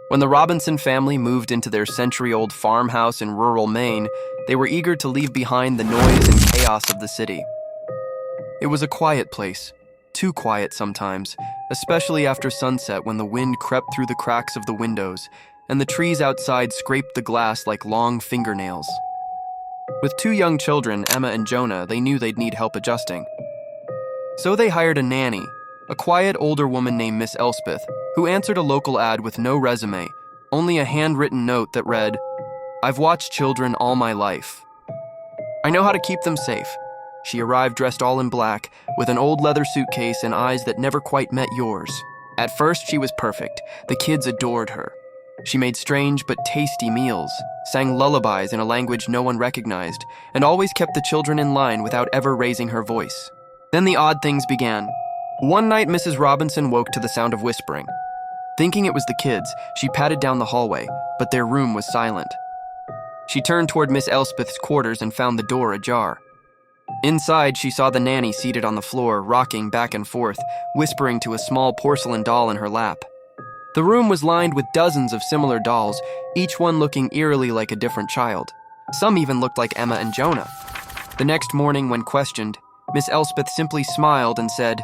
When the Robinson family moved into their century-old farmhouse in rural Maine, they were eager to leave behind the noise and chaos of the city. It was a quiet place, too quiet sometimes, especially after sunset when the wind crept through the cracks of the windows and the trees outside scraped the glass like long fingernails. With two young children, Emma and Jonah, they knew they'd need help adjusting. So they hired a nanny, a quiet older woman named Miss Elspeth, who answered a local ad with no resume, only a handwritten note that read, "I've watched children all my life. I know how to keep them safe." She arrived dressed all in black, with an old leather suitcase and eyes that never quite met yours. At first, she was perfect. The kids adored her. She made strange but tasty meals, sang lullabies in a language no one recognized, and always kept the children in line without ever raising her voice. Then the odd things began. One night, Mrs. Robinson woke to the sound of whispering. Thinking it was the kids, she patted down the hallway, but their room was silent. She turned toward Miss Elspeth's quarters and found the door ajar. Inside, she saw the nanny seated on the floor, rocking back and forth, whispering to a small porcelain doll in her lap. The room was lined with dozens of similar dolls, each one looking eerily like a different child. Some even looked like Emma and Jonah. The next morning, when questioned, Miss Elspeth simply smiled and said,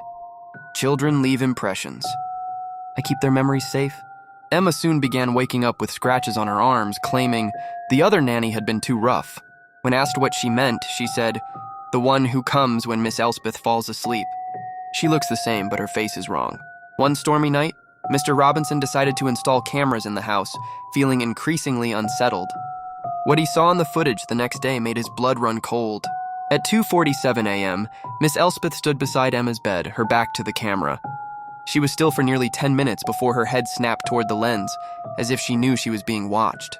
"Children leave impressions. I keep their memories safe." Emma soon began waking up with scratches on her arms, claiming the other nanny had been too rough. When asked what she meant, she said, "The one who comes when Miss Elspeth falls asleep. She looks the same, but her face is wrong." One stormy night, Mr. Robinson decided to install cameras in the house, feeling increasingly unsettled. What he saw in the footage the next day made his blood run cold. At 2:47 a.m., Miss Elspeth stood beside Emma's bed, her back to the camera. She was still for nearly 10 minutes before her head snapped toward the lens, as if she knew she was being watched.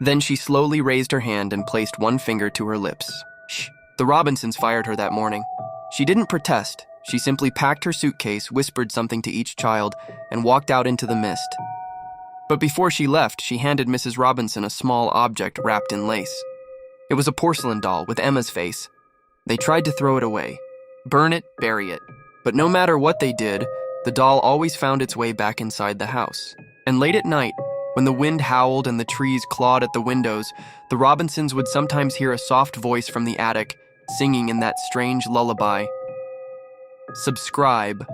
Then she slowly raised her hand and placed one finger to her lips. Shh. The Robinsons fired her that morning. She didn't protest. She simply packed her suitcase, whispered something to each child, and walked out into the mist. But before she left, she handed Mrs. Robinson a small object wrapped in lace. It was a porcelain doll with Emma's face. They tried to throw it away, burn it, bury it. But no matter what they did, the doll always found its way back inside the house. And late at night, when the wind howled and the trees clawed at the windows, the Robinsons would sometimes hear a soft voice from the attic, singing in that strange lullaby. Subscribe,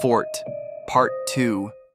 Fort, Part 2.